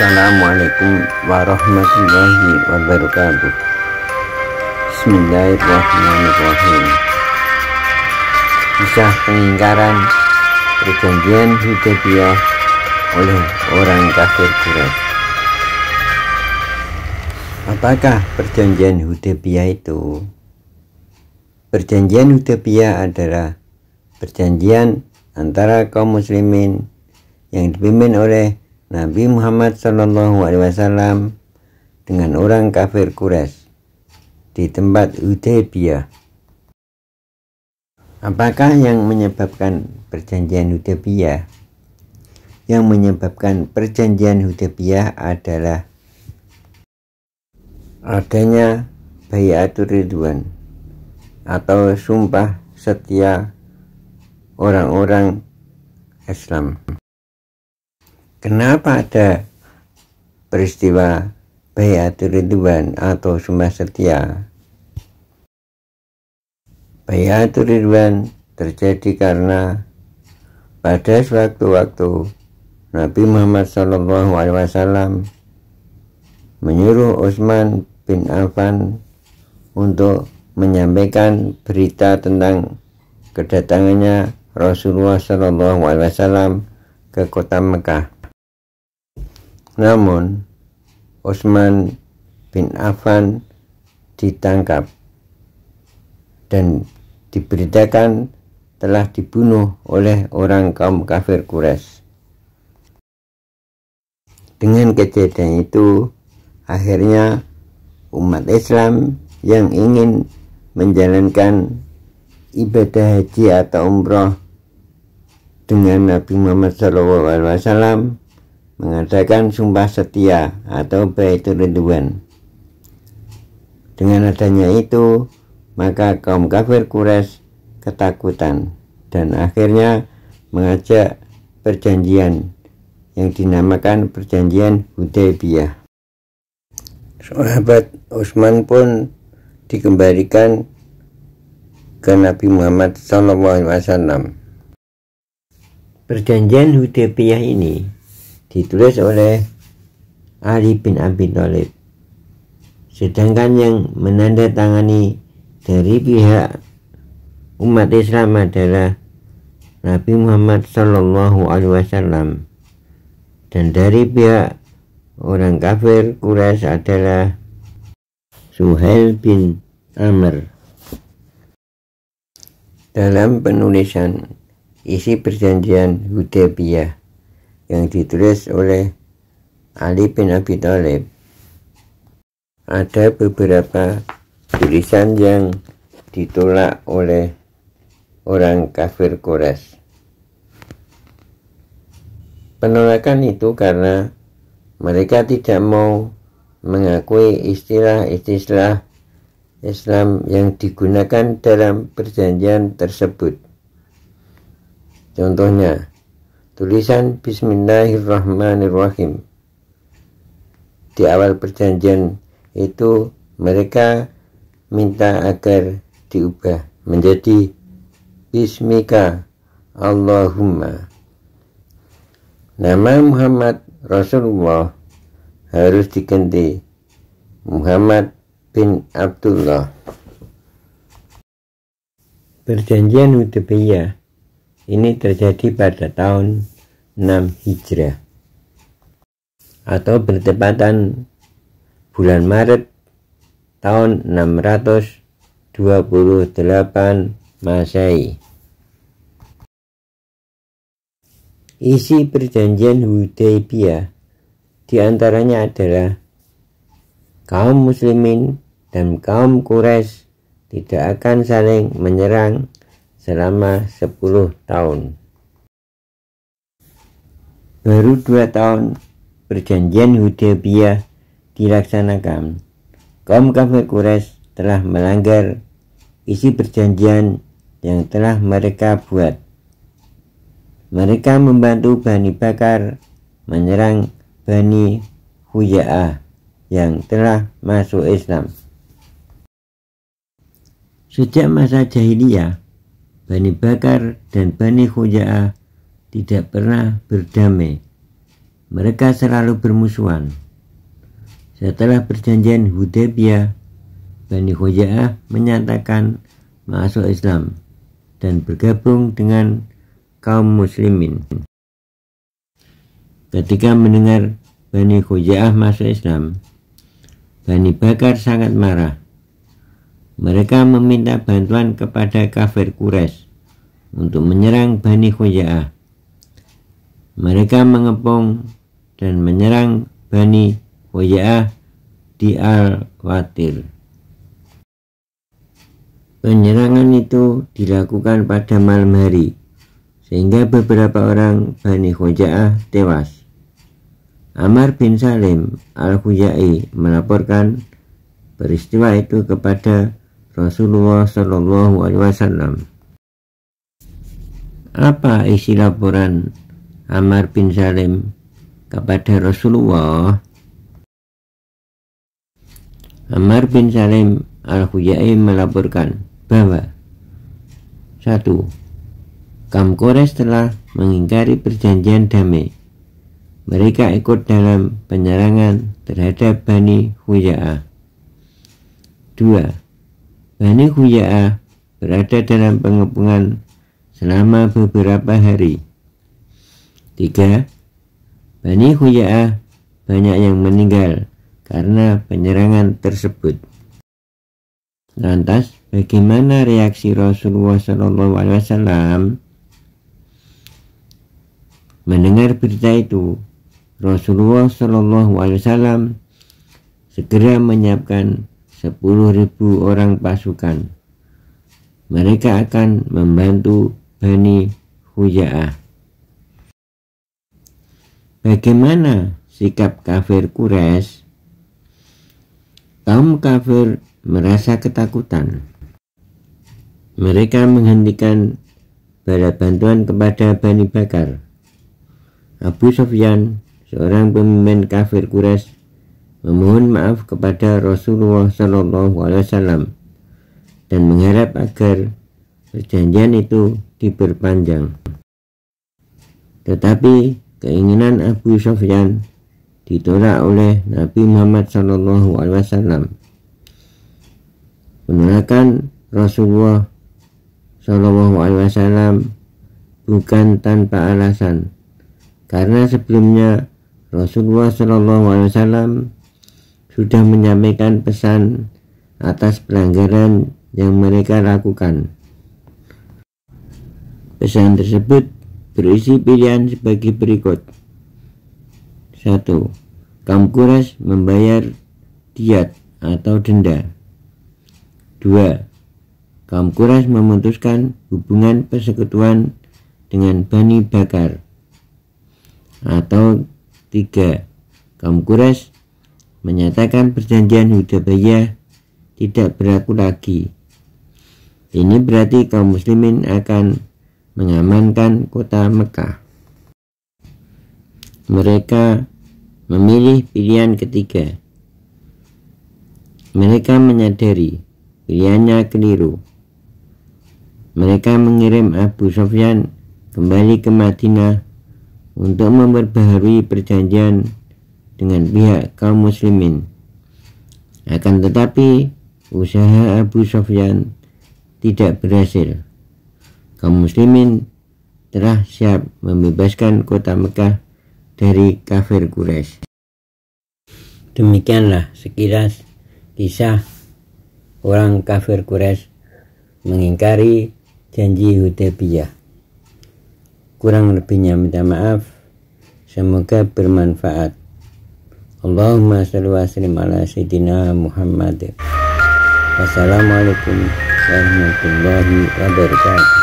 Assalamualaikum warahmatullahi wabarakatuh. Bismillahirrahmanirrahim. Kisah pengingkaran perjanjian Hudaybiyah oleh orang kafir Quraisy. Apakah perjanjian Hudaybiyah itu? Perjanjian Hudaybiyah adalah perjanjian antara kaum muslimin yang dipimpin oleh Nabi Muhammad SAW dengan orang kafir Quraisy di tempat Hudaybiyah. Apakah yang menyebabkan perjanjian Hudaybiyah? Yang menyebabkan perjanjian Hudaybiyah adalah adanya Bai'atur Ridwan atau sumpah setia orang-orang Islam. Kenapa ada peristiwa Bai'atur Ridwan atau sumpah setia? Bai'atur Ridwan terjadi karena pada sewaktu-waktu Nabi Muhammad SAW menyuruh Utsman bin Affan untuk menyampaikan berita tentang kedatangannya Rasulullah SAW ke kota Mekah. Namun Utsman bin Affan ditangkap dan diberitakan telah dibunuh oleh orang kaum kafir Quraisy. Dengan kejadian itu, akhirnya umat Islam yang ingin menjalankan ibadah haji atau umroh dengan Nabi Muhammad SAW mengadakan sumpah setia atau Bai'atur Ridwan. Dengan adanya itu, maka kaum kafir Quraisy ketakutan dan akhirnya mengajak perjanjian yang dinamakan perjanjian Hudaybiyah. Sahabat Utsman pun dikembalikan ke Nabi Muhammad SAW. Perjanjian Hudaybiyah ini ditulis oleh Ali bin Abi Thalib, sedangkan yang menandatangani dari pihak umat Islam adalah Nabi Muhammad SAW, dan dari pihak orang kafir Quraisy adalah Suhail bin Amr. Dalam penulisan isi perjanjian Hudaybiyah yang ditulis oleh Ali bin Abi Thalib, ada beberapa tulisan yang ditolak oleh orang kafir Quraisy. Penolakan itu karena mereka tidak mau mengakui istilah-istilah Islam yang digunakan dalam perjanjian tersebut. Contohnya, tulisan Bismillahirrahmanirrahim di awal perjanjian itu mereka minta agar diubah menjadi Bismika Allahumma. Nama Muhammad Rasulullah harus diganti Muhammad bin Abdullah. Perjanjian Hudaybiyah ini terjadi pada tahun 6 Hijrah atau bertepatan bulan Maret tahun 628 Masehi. Isi perjanjian Hudaybiyah diantaranya adalah kaum muslimin dan kaum Quraisy tidak akan saling menyerang selama 10 tahun. Baru 2 tahun perjanjian Hudaybiyah dilaksanakan, kaum kafir Quraisy telah melanggar isi perjanjian yang telah mereka buat. Mereka membantu Bani Bakar menyerang Bani Khuza'ah yang telah masuk Islam. Sejak masa jahiliyah, Bani Bakar dan Bani Khuza'ah tidak pernah berdamai. mereka selalu bermusuhan. Setelah perjanjian Hudaybiyah, Bani Khuza'ah menyatakan masuk Islam dan bergabung dengan kaum muslimin. Ketika mendengar Bani Khuza'ah masuk Islam, Bani Bakar sangat marah. Mereka meminta bantuan kepada kafir Quraisy untuk menyerang Bani Khuza'ah. Mereka mengepung dan menyerang Bani Khuza'ah di Al-Watir. Penyerangan itu dilakukan pada malam hari, sehingga beberapa orang Bani Khuza'ah tewas. Amr bin Salim Al-Khuzai melaporkan peristiwa itu kepada Rasulullah Shallallahu Alaihi Wasallam. Apa isi laporan Amr bin Salim kepada Rasulullah? Amr bin Salim Al-Khuzai melaporkan bahwa 1. Kaum Quraisy telah mengingkari perjanjian damai. Mereka ikut dalam penyerangan terhadap Bani Khuza'ah. 2. Bani Khuza'ah berada dalam pengepungan selama beberapa hari. 3. Bani Khuza'ah banyak yang meninggal karena penyerangan tersebut. Lantas, bagaimana reaksi Rasulullah SAW? Mendengar berita itu, Rasulullah SAW segera menyiapkan 10.000 orang pasukan. Mereka akan membantu Bani Khuza'ah. Bagaimana sikap kafir Quraisy? Kaum kafir merasa ketakutan. Mereka menghentikan bala bantuan kepada Bani Bakar. Abu Sufyan, seorang pemimpin kafir Quraisy, memohon maaf kepada Rasulullah SAW dan mengharap agar perjanjian itu diperpanjang. Tetapi keinginan Abu Sufyan ditolak oleh Nabi Muhammad SAW. Penolakan Rasulullah SAW bukan tanpa alasan, karena sebelumnya Rasulullah SAW sudah menyampaikan pesan atas pelanggaran yang mereka lakukan. Pesan tersebut berisi pilihan sebagai berikut. 1. Kaum Quraisy membayar diat atau denda. 2. Kaum Quraisy memutuskan hubungan persekutuan dengan Bani Bakar. Atau 3. Kaum Quraisy menyatakan perjanjian Hudaybiyah tidak berlaku lagi. Ini berarti kaum muslimin akan mengamankan kota Mekah. Mereka memilih pilihan ketiga. Mereka menyadari pilihannya keliru. Mereka mengirim Abu Sufyan kembali ke Madinah untuk memperbaharui perjanjian dengan pihak kaum muslimin. Akan tetapi usaha Abu Sufyan tidak berhasil. Kaum muslimin telah siap membebaskan kota Mekah dari kafir Quraisy. Demikianlah sekilas kisah orang kafir Quraisy mengingkari janji Hudaybiyah. Kurang lebihnya minta maaf. Semoga bermanfaat. Allahumma shalli wa sallim ala sayyidina Muhammad. Wassalamualaikum warahmatullahi wabarakatuh.